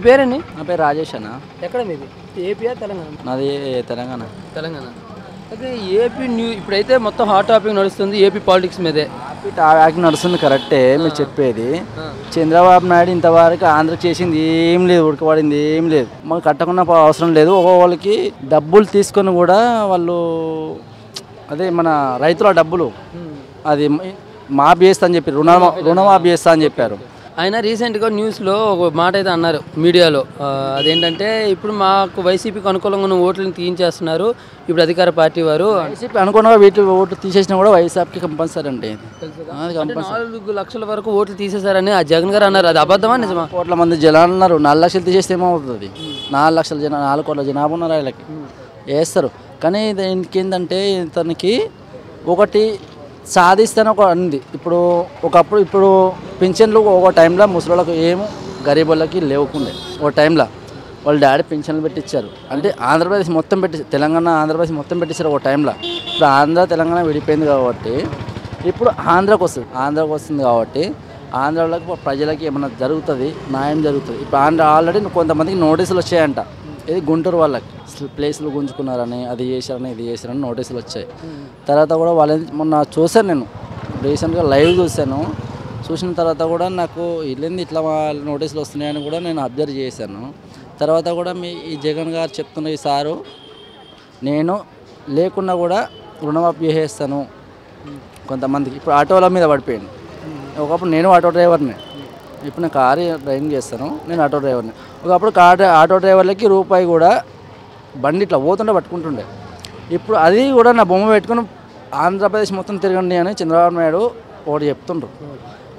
పేరండి? నా పేరు రాజేష్ అన్న. ఎక్కడ మీది? ఏపీయా తెలంగాణ? నాది తెలంగాణ. తెలంగాణ. అయితే ఏపీ ఇప్పుడైతే మొత్తం హాట్ టాపిక్ నడుస్తుంది ఏపీ పాలిటిక్స్ మీదే. టాపిక్ నడుస్తుంది కరెక్టే మీరు చెప్పేది. చంద్రబాబు నాయుడు ఇంతవరకు ఆంధ్రకి చేసింది ఏం లేదు, ఉడకబడింది ఏం లేదు. మాకు కట్టకుండా అవసరం లేదు. వాళ్ళకి డబ్బులు తీసుకొని కూడా వాళ్ళు అదే మన రైతుల డబ్బులు అది మాఫీ చేస్తా అని చెప్పి రుణమాఫీ చేస్తా అని చెప్పారు. ఆయన రీసెంట్గా న్యూస్లో ఒక మాట అయితే అన్నారు మీడియాలో. అదేంటంటే ఇప్పుడు మాకు వైసీపీకి అనుకూలంగా ఉన్న ఓట్లను తీయించేస్తున్నారు ఇప్పుడు అధికార పార్టీ వారు. వైసీపీ అనుకూలంగా వీటి ఓట్లు తీసేసినా కూడా వైసీపీకి కంపల్సరీ అంటే 4 లక్షల వరకు ఓట్లు తీసేశారని ఆ జగన్ గారు అన్నారు. అది అబద్ధమా నిజమా? కోట్ల మంది జనాలు ఉన్నారు. 4 లక్షలు తీసేస్తే ఏమవుతుంది? 4 లక్షల జనాలు 4 కోట్ల జనాభా ఉన్నారు. వీళ్ళకి వేస్తారు. కానీ దీనికి ఏంటంటే ఇతనికి ఒకటి సాధిస్తాను ఒక అంది. ఇప్పుడు పింఛన్లు ఒక టైంలో ముసలిళ్ళకు ఏమో గరీబ్ వాళ్ళకి లేవుకుండే. ఒక టైంలో వాళ్ళ డాడీ పింఛన్లు పెట్టించారు. అంటే ఆంధ్రప్రదేశ్ మొత్తం తెలంగాణ ఆంధ్రప్రదేశ్ మొత్తం పెట్టించారు ఒక టైంలో. ఇప్పుడు ఆంధ్ర తెలంగాణ విడిపోయింది కాబట్టి ఇప్పుడు ఆంధ్రాకి వస్తుంది కాబట్టి ఆంధ్రాలోకి ప్రజలకి ఏమైనా జరుగుతుంది, న్యాయం జరుగుతుంది. ఇప్పుడు ఆల్రెడీ కొంతమందికి నోటీసులు వచ్చాయంట. ఇది గుంటూరు వాళ్ళకి ప్లేస్లు గుంజుకున్నారని, అది చేశారని, ఇది చేశారని నోటీసులు వచ్చాయి. తర్వాత కూడా వాళ్ళని మొన్న చూశాను, నేను రీసెంట్గా లైవ్ చూసిన తర్వాత కూడా నాకు ఇల్లేంది ఇట్లా నోటీసులు వస్తున్నాయని కూడా నేను అబ్జర్వ్ చేశాను. తర్వాత కూడా ఈ జగన్ గారు చెప్తున్న ఈ సారు నేను లేకున్నా కూడా రుణమాఫీ చేస్తాను కొంతమందికి. ఇప్పుడు ఆటోల మీద పడిపోయాను. ఒకప్పుడు నేను ఆటో డ్రైవర్ని, ఇప్పుడు నేను కారు డ్రైవింగ్ చేస్తాను, నేను ఆటో డ్రైవర్ని. ఒకప్పుడు ఆటో డ్రైవర్లకి రూపాయి కూడా బండి ఇట్లా పోతుండే పట్టుకుంటుండే. ఇప్పుడు అది కూడా నా బొమ్మ పెట్టుకుని ఆంధ్రప్రదేశ్ మొత్తం తిరగండి అని చంద్రబాబు నాయుడు ఒకటి చెప్తుండ్రు.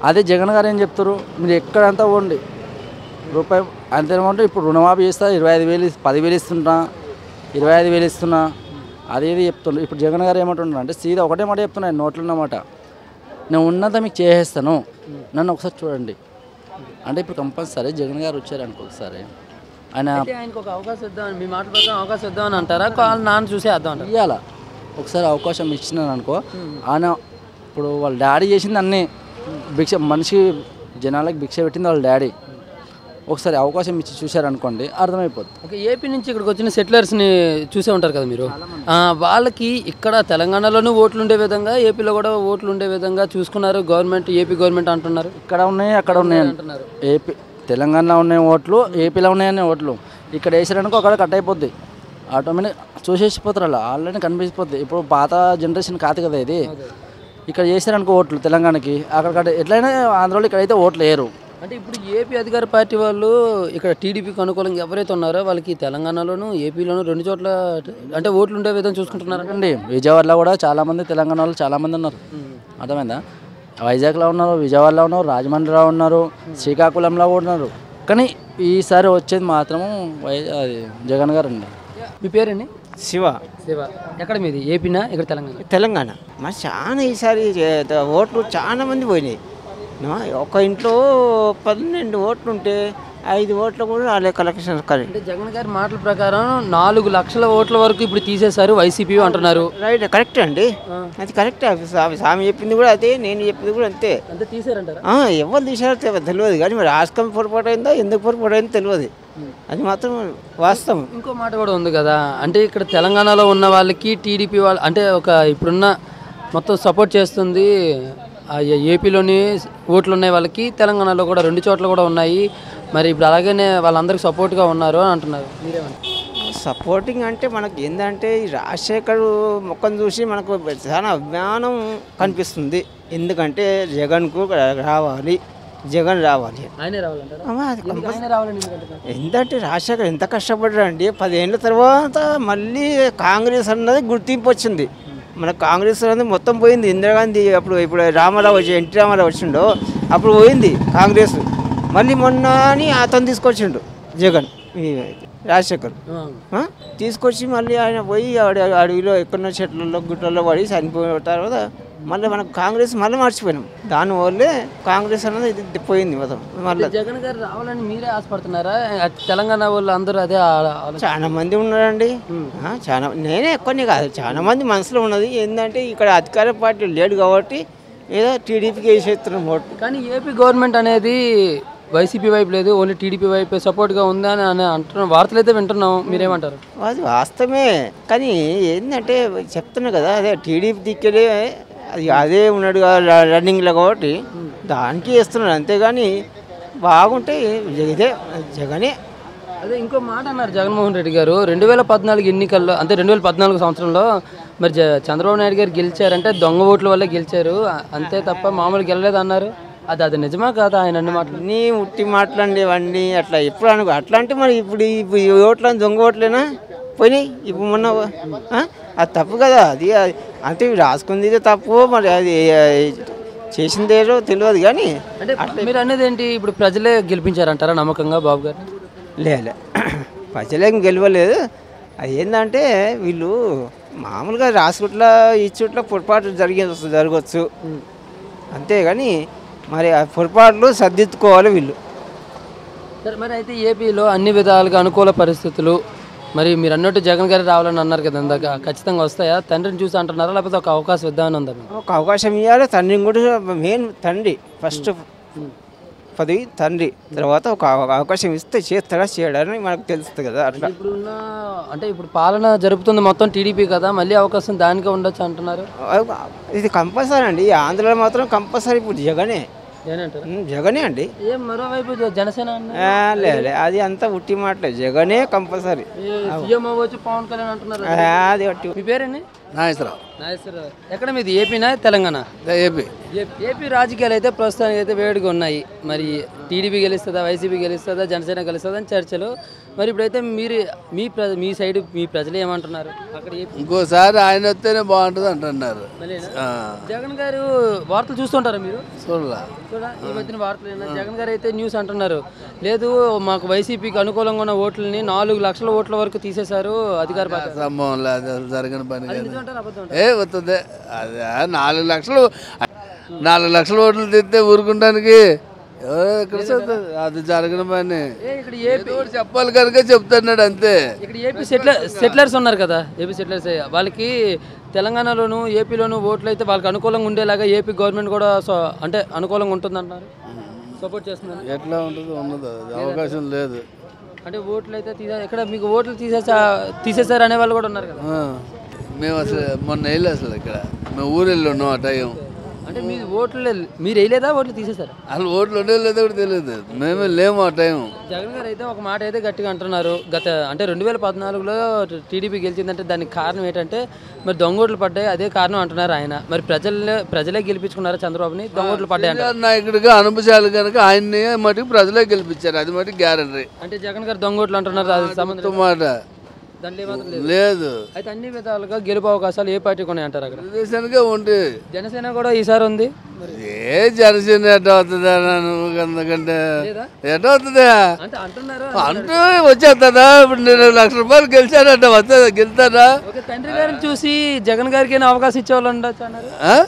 అదే జగన్ గారు ఏం చెప్తారు, మీరు ఎక్కడంతా పోండి రూపాయి అంతేమంటే ఇప్పుడు రుణమాఫీ చేస్తా 25,000 10,000 ఇస్తున్నా, 25,000 ఇస్తున్నా, అదేది చెప్తుండ్రు. ఇప్పుడు జగన్ గారు ఏమంటున్నారు అంటే సీదా ఒకటే మాట చెప్తున్నాను, నోట్లు ఉన్నమాట, నేను ఉన్నంత మీకు చేసేస్తాను, నన్ను ఒకసారి చూడండి అంటే. ఇప్పుడు కంపల్సరీ జగన్ గారు వచ్చారు అనుకో ఒకసారి ఆయనకు ఒక అవకాశం ఇద్దాం, మీ మాట ప్రకారం అవకాశం ఇద్దామని అంటారా? నాన్న చూసేద్దాం అంటారు. ఇవ్వాల ఒకసారి అవకాశం ఇచ్చినాను అనుకో. ఆయన ఇప్పుడు వాళ్ళ డాడీ చేసింది అన్నీ మనిషి జనాలకు భిక్ష పెట్టింది వాళ్ళ డాడీ. ఒకసారి అవకాశం ఇచ్చి చూశారనుకోండి అర్థమైపోద్ది. ఓకే, ఏపీ నుంచి ఇక్కడికి వచ్చిన సెటిలర్స్ని చూసే ఉంటారు కదా మీరు. వాళ్ళకి ఇక్కడ తెలంగాణలోనూ ఓట్లు ఉండే విధంగా ఏపీలో కూడా ఓట్లు ఉండే విధంగా చూసుకున్నారు గవర్నమెంట్, ఏపీ గవర్నమెంట్ అంటున్నారు. ఇక్కడ ఉన్నాయి అక్కడ ఉన్నాయి అంటున్నారు. తెలంగాణలో ఉన్నాయి ఓట్లు, ఏపీలో ఉన్నాయనే ఓట్లు. ఇక్కడ వేసారనుకో అక్కడ కట్ అయిపోద్ది, ఆటోమేటిక్ చూసేసిపోతారు. అలా ఆల్రెడీ కనిపించిపోద్ది. ఇప్పుడు పాత జనరేషన్ కాదు కదా ఇది. ఇక్కడ చేశారనుకో ఓట్లు తెలంగాణకి, అక్కడ ఎట్లయినా ఆంధ్రాలో ఇక్కడైతే ఓట్లు వేయరు. అంటే ఇప్పుడు ఏపీ అధికార పార్టీ వాళ్ళు ఇక్కడ టీడీపీకి అనుకూలంగా ఎవరైతే ఉన్నారో వాళ్ళకి తెలంగాణలోను ఏపీలోను 2 చోట్ల అంటే ఓట్లు ఉండే విధంగా చూసుకుంటున్నారు అండి. విజయవాడలో కూడా చాలామంది తెలంగాణ వాళ్ళు చాలామంది ఉన్నారు, అర్థమైందా? వైజాగ్లో ఉన్నారు, విజయవాడలో ఉన్నారు, రాజమండ్రిలో ఉన్నారు, శ్రీకాకుళంలో కూడా ఉన్నారు. కానీ ఈసారి వచ్చేది మాత్రము అది జగన్ గారు అండి. మీ పేరండి? శివ. ఎక్కడ మీది? ఏపీనా ఇక్కడ తెలంగాణ. మరి చాలా ఈసారి ఓట్లు చాలా మంది పోయినాయి. ఒక ఇంట్లో 12 ఓట్లు ఉంటే 5 ఓట్లు కూడా రాలే కలెక్షన్. అంటే జగన్ గారి మాటల ప్రకారం 4 లక్షల ఓట్ల వరకు ఇప్పుడు తీసేశారు వైసీపీ అంటున్నారు. రైట్, కరెక్ట్ అండి, అది కరెక్ట్. స్వామి చెప్పింది కూడా అదే, నేను చెప్పింది కూడా అంతే. అంతే తీసారంటారా? ఎవరు తీసారో తెలియదు, కానీ మరి ఆస్కం పొరపాటు అయిందో ఎందుకు పొరపాటు అయిందో తెలియదు, అది మాత్రం వాస్తవం. ఇంకో మాట కూడా ఉంది కదా, అంటే ఇక్కడ తెలంగాణలో ఉన్న వాళ్ళకి టీడీపీ వాళ్ళు అంటే ఇప్పుడున్న మొత్తం సపోర్ట్ చేస్తుంది. ఏపీలోని ఓట్లు ఉన్నాయి వాళ్ళకి, తెలంగాణలో కూడా 2 చోట్ల కూడా ఉన్నాయి. మరి ఇప్పుడు అలాగనే వాళ్ళందరికీ సపోర్ట్గా ఉన్నారు అని అంటున్నారు. మీరేమంటారు? సపోర్టింగ్ అంటే మనకి ఏంటంటే ఈ రాజశేఖర్ మొక్కను చూసి మనకు చాలా అభిమానం కనిపిస్తుంది. ఎందుకంటే జగన్కు రావాలి, జగన్ రావాలి. ఎందుకంటే రాజశేఖర్ ఎంత కష్టపడ్డాడండి. 10 ఏళ్ళ తర్వాత మళ్ళీ కాంగ్రెస్ అన్నది గుర్తింపు వచ్చింది. మన కాంగ్రెస్ అనేది మొత్తం పోయింది. ఇందిరాగాంధీ ఇప్పుడు రామారావు ఎన్టీ రామారావు వచ్చిండో అప్పుడు పోయింది కాంగ్రెస్. మళ్ళీ మొన్న అని అతను తీసుకొచ్చిండు జగన్, రాజశేఖర్ తీసుకొచ్చి మళ్ళీ ఆయన పోయి అడవిలో ఎక్కడో చెట్లలో గుట్టల్లో పడి చనిపోయిన తర్వాత మళ్ళీ మనకు కాంగ్రెస్ మళ్ళీ మర్చిపోయినాం. దానివల్లే కాంగ్రెస్ అనేది ఇది పోయింది మొత్తం. మళ్ళీ జగన్ గారు రావాలని మీరే ఆశపడుతున్నారా? తెలంగాణ వాళ్ళు అందరూ అదే చాలా మంది ఉన్నారండి, చాలా, నేనే ఎక్కువనే కాదు, చాలా మంది మనసులో ఉన్నది. ఏంటంటే ఇక్కడ అధికార పార్టీ లేడు కాబట్టి ఏదో టీడీపీకి వేసేస్తున్నాం ఓటు. కానీ ఏపీ గవర్నమెంట్ అనేది వైసీపీ వైపు లేదు, ఓన్లీ టీడీపీ వైపు సపోర్ట్గా ఉందా అని అంటున్నాం, వార్తలు అయితే వింటున్నాం. మీరేమంటారు? అది వాస్తవమే, కానీ ఏంటంటే చెప్తున్నా కదా, అదే టీడీపీ దిక్కెళ్ళి అదే ఉన్నాడు రన్నింగ్లో కాబట్టి దానికి వేస్తున్నాడు, అంతేగాని బాగుంటే ఇదే జగనే. అదే ఇంకో మాట అన్నారు జగన్మోహన్ రెడ్డి గారు 2014 ఎన్నికల్లో, అంటే 2014 సంవత్సరంలో మరి చంద్రబాబు నాయుడు గారు గెలిచారంటే దొంగ ఓట్ల వల్లే గెలిచారు, అంతే తప్ప మామూలు గెలలేదు అన్నారు. అది నిజమా కాదా ఆయన అన్ని మాటలు? అన్నీ ఉట్టి మాటలండి ఇవన్నీ. అట్లా ఎప్పుడు అనుకో అట్లా అంటే మరి ఇప్పుడు ఈ ఓట్లని దొంగ ఓట్లేనా పోయినాయి ఇప్పుడు మొన్న? అది తప్పు కదా, అది అంటే రాసుకుంది తప్పు, మరి అది చేసిందేదో తెలియదు. కానీ అంటే మీరు అనేది ఏంటి, ఇప్పుడు ప్రజలే గెలిపించారంటారా నమ్మకంగా బాబు గారు? లేదు, ప్రజలేం గెలవలేదు. అది ఏంటంటే వీళ్ళు మామూలుగా రాసుకుట్ల ఇచ్చుట్ల పొరపాటు జరగవచ్చు, అంతేగాని మరి ఆ పొరపాట్లు సర్దిద్దుకోవాలి వీళ్ళు. సరే, మరి అయితే ఏపీలో అన్ని విధాలుగా అనుకూల పరిస్థితులు, మరి మీరు అన్నట్టు జగన్ గారు రావాలని అన్నారు కదా ఇందాక, ఖచ్చితంగా వస్తాయా? తండ్రిని చూసి అంటున్నారా, లేకపోతే ఒక అవకాశం ఇద్దామని ఉందా? ఒక అవకాశం ఇవ్వాలి, తండ్రిని కూడా మెయిన్ తండ్రి ఫస్ట్ పదవి తండ్రి, తర్వాత ఒక అవకాశం ఇస్తే చేస్తాడా చేయడాని మనకు తెలుస్తుంది కదా. అట్లా ఇప్పుడున్న అంటే ఇప్పుడు పాలన జరుపుతుంది మొత్తం టీడీపీ కదా, మళ్ళీ అవకాశం దానికే ఉండొచ్చు అంటున్నారు. ఇది కంపల్సరీ అండి, ఆంధ్రలో మాత్రం కంపల్సరీ ఇప్పుడు జగనే. జగనే అండి. ఏం మరోవైపు జనసేన లేదు, అది అంతా ఉట్టి మాటలే, జగనే కంపల్సరీ. సీఎం అవ్వచ్చు పవన్ కళ్యాణ్ అంటున్నారు. అది ఒట్టి. మీ పేరండి? నాగేశ్వరరావు. నాగేశ్వరరావు. ఎక్కడ మీది, ఏపీనా తెలంగాణ? ఏపీ. ఏపీ రాజకీయాలు అయితే ప్రస్తుతానికి అయితే వేడిగా ఉన్నాయి. మరి టీడీపీ గెలుస్తుందా, వైసీపీ గెలుస్తుందా, జనసేన గెలుస్తుందా అని చర్చలు. మరి ఇప్పుడైతే మీరు మీ సైడ్ మీ ప్రజలు ఏమంటున్నారు? అక్కడ ఇంకోసారి ఆయన వస్తేనే బాగుంటుంది అంటున్నారు. జగన్ గారు వార్తలు చూస్తుంటారా మీరు? చూడలా. ఈ మధ్యన వార్తలు జగన్ గారు అయితే న్యూస్ అంటున్నారు, లేదు మాకు వైసీపీకి అనుకూలంగా ఉన్న ఓట్లని 4 లక్షల ఓట్ల వరకు తీసేశారు అధికార పార్టీ. సంభవం లేదు, జరగని పని కాదు. వస్తుంది అది 4 లక్షలు 4 లక్షల ఓట్లు తిస్తే ఊరుకుంటానికి అది జరగని పని. చెప్పాలి కనుక చెప్తున్నాడు అంతే. ఇక్కడ ఏపీ సెటిలర్స్ ఉన్నారు కదా, ఏపీ సెటిలర్స్, వాళ్ళకి తెలంగాణలోను ఏపీలోను ఓట్లు అయితే వాళ్ళకి అనుకూలంగా ఉండేలాగా ఏపీ గవర్నమెంట్ కూడా అంటే అనుకూలంగా ఉంటుంది అంటున్నారు, సపోర్ట్ చేస్తున్నారు. ఎట్లా ఉంటుంది? ఉన్నది అవకాశం లేదు. అంటే ఓట్లు అయితే ఇక్కడ మీకు ఓట్లు తీసేసారు అనే వాళ్ళు కూడా ఉన్నారు కదా. మేము అసలు మొన్న వెళ్ళి అసలు ఇక్కడ మేము ఊరు వెళ్ళి ఉన్నాం ఆ టైం. అంటే మీ ఓట్లు మీరు వేయలేదా, ఓట్లు తీసేశారు? అసలు ఓట్లు ఉండేది కూడా తెలియదు, మేమే లేము ఆ టైం. జగన్ గారు అయితే ఒక మాట అయితే గట్టిగా అంటున్నారు, అంటే 2014లో టీడీపీ గెలిచిందంటే దానికి కారణం ఏంటంటే మరి దొంగోట్లు పడ్డాయి, అదే కారణం అంటున్నారు ఆయన. మరి ప్రజలే గెలిపించుకున్నారు చంద్రబాబుని, దొంగోట్లు పడ్డాయి అంటే నాయకుడిగా అనుభవాలు కనుక ఆయన్ని మటుకు ప్రజలే గెలిపించారు, అది మటుకు గ్యారంటీ. అంటే జగన్ గారు దొంగోట్లు అంటున్నారు, అది సంబంధం మాట లేదు. అయితే అన్ని విధాలుగా గెలుపు అవకాశాలు ఏ పార్టీకి ఉన్నాయి అంటారు? అక్కడ దేశానికే ఉంది. జనసేన కూడా ఈసారి ఉంది. ఏ జనసేన ఎట్లా అవుతుందా? అందుకంటే ఎట్లా అవుతుందా అంటూ వచ్చేస్తుందా? ఇప్పుడు 2 లక్షల రూపాయలు గెలిచారంట, వస్తుందా? గెలుతారా? తండ్రి గారిని చూసి జగన్ గారికి అవకాశం ఇచ్చేవాళ్ళు ఉండొచ్చు అన్నారు.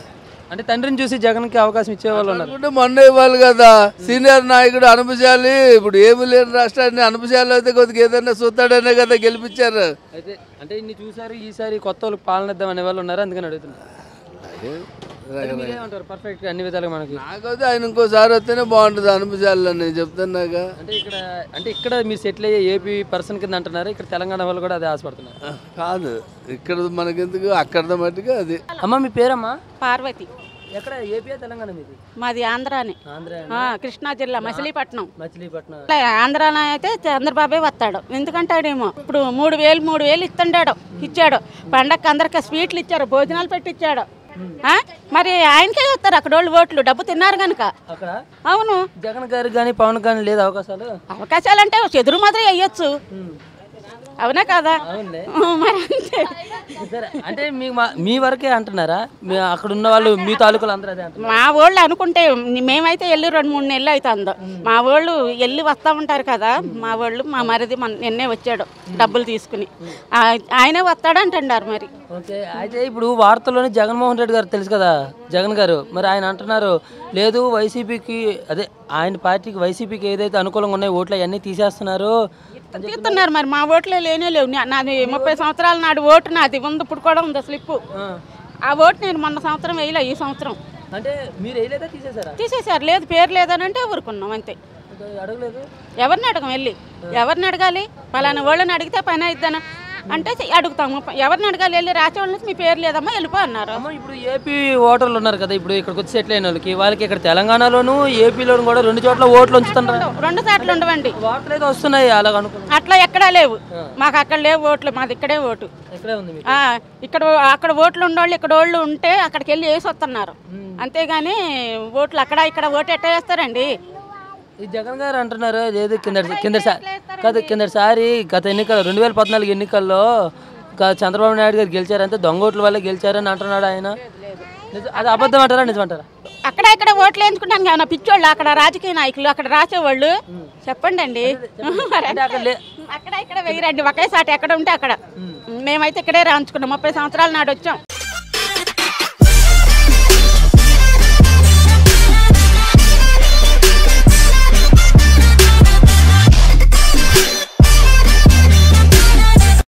అంటే తండ్రిని చూసి జగన్కి అవకాశం ఇచ్చేవాళ్ళు ఉన్నారు. మొన్న ఇవ్వాలి కదా, సీనియర్ నాయకుడు అనుభశాలి. ఇప్పుడు ఏమి లేని రాష్ట్రాన్ని అనుభశాలు అయితే కొద్దిగా ఏదైనా చూస్తాడనే కదా గెలిపించారు. అయితే అంటే ఇన్ని చూసారు, ఈసారి కొత్త వాళ్ళు పాలన ఇద్దాం అనే వాళ్ళు ఉన్నారు, అందుకని అడుగుతున్నారు. పర్ఫెక్ట్ అన్ని విధాలుగా మనకి. నాకైతే ఆయన ఇంకోసారి వస్తేనే బాగుంటుంది అనుభశాలు నేను చెప్తున్నాక. అంటే ఇక్కడ మీరు సెటిల్ అయ్యే ఏపీ పర్సన్ కింద అంటున్నారు, ఇక్కడ తెలంగాణ వాళ్ళు కూడా అదే ఆశపడుతున్నారు. కాదు, ఇక్కడ మనకెందుకు, అక్కడ మట్టుగా అది. అమ్మ మీ పేరమ్మా? పార్వతి. ఎక్కడ, ఏపీ తెలంగాణ మీది? మాది ఆంధ్రానే, కృష్ణా జిల్లా మచిలీపట్నం. ఆంధ్రాలో అయితే చంద్రబాబే వస్తాడు, ఎందుకంటాడేమో ఇప్పుడు 3,000 ఇచ్చాడు. పండగకి అందరికి స్వీట్లు ఇచ్చారు, భోజనాలు పెట్టి ఇచ్చాడు. మరి ఆయనకే వస్తారు అక్కడ వాళ్ళు ఓట్లు, డబ్బు తిన్నారు కనుక. అవును, జగన్ గారికి కానీ పవన్ కానీ లేదు అవకాశాలు అంటే చెదురు మాత్రం వేయచ్చు, అవునా కాదా? మరి అంతే. అంటే మీ వరకే అంటున్నారా, అక్కడ ఉన్న వాళ్ళు మీ తాలూకాలు అందరూ అదే అంటారు? మా వాళ్ళు అనుకుంటే, మేమైతే వెళ్ళి 2-3 నెలలు అవుతుందో, మా వాళ్ళు వెళ్ళి వస్తూ ఉంటారు కదా, మా వాళ్ళు మా మరిది నిన్నే వచ్చాడు డబ్బులు తీసుకుని, ఆయనే వస్తాడు అంటున్నారు. మరి ఓకే, అయితే ఇప్పుడు వార్తల్లోనే జగన్మోహన్ రెడ్డి గారు తెలుసు కదా, జగన్ గారు, మరి ఆయన అంటున్నారు లేదు వైసీపీకి, అదే ఆయన పార్టీకి వైసీపీకి ఏదైతే అనుకూలంగా ఉన్నాయో ఓట్లు అవన్నీ తీసేస్తున్నారు. మరి మా ఓట్లే లేవు. నాది 30 సంవత్సరాల నాడు ఓటు నాది ఉంది, ఇప్పుడు కూడా ఉంది స్లిప్పు. ఆ ఓటు నేను మొన్న సంవత్సరం వేయలే, ఈ సంవత్సరం. అంటే మీరు వేయలేదా, తీసేశారు? తీసేశారు. లేదు, పేరు లేదని అంటే ఊరుకున్నాం అంతే. అడగలేదు. ఎవరిని అడగం వెళ్ళి ఎవరిని అడగాలి? పలానా వాళ్ళని అడిగితే పని అయిద్దాను అంటే అడుగుతాము. ఎవరిని అడగాలి? వెళ్ళి రాసేవాళ్ళ నుంచి మీ పేరు లేదమ్మా వెళ్ళిపో అన్నారు. అమ్మ ఇప్పుడు ఏపీ ఓటర్లు ఉన్నారు కదా, ఇప్పుడు ఇక్కడికి వచ్చి సెటిల్ అయిన వాళ్ళకి ఇక్కడ తెలంగాణలోను ఏపీలోను కూడా 2 చోట్ల ఓట్లు ఉంచుతున్నారు. 2 సార్లు ఉండవండి. ఓట్లు అయితే వస్తున్నాయి అలాగ అనుకున్నాను. అట్లా ఎక్కడా లేవు. మాకు అక్కడ లేవు ఓట్లు, మాది ఇక్కడే ఓటు. ఇక్కడే ఉంది మీకు. ఇక్కడ అక్కడ ఓట్లు ఉన్నోళ్ళు ఇక్కడ వాళ్ళు ఉంటే అక్కడికి వెళ్ళి వేసి వస్తున్నారు. అంతేగాని ఓట్లు అక్కడ ఇక్కడ ఓటు ఎట్ట వేస్తారండి? ఈ జగన్ గారు అంటున్నారు ఏది కిందసారి గత ఎన్నికలు 2014 ఎన్నికల్లో చంద్రబాబు నాయుడు గారు గెలిచారంటే దొంగ ఓట్ల వల్ల గెలిచారని అంటున్నాడు ఆయన. అది అబద్ధం అంటారా నిజమంటారా? అక్కడ ఇక్కడ ఓట్లు వేయించుకుంటాను కదా పిచ్చోళ్ళు, అక్కడ రాజకీయ నాయకులు అక్కడ రాసేవాళ్ళు చెప్పండి అండి. అక్కడ ఇక్కడ వెయ్యరండి ఒకేసారి ఎక్కడ ఉంటే అక్కడ. మేమైతే ఇక్కడే రాయించుకున్నాం. 30 సంవత్సరాల నాడు వచ్చాం.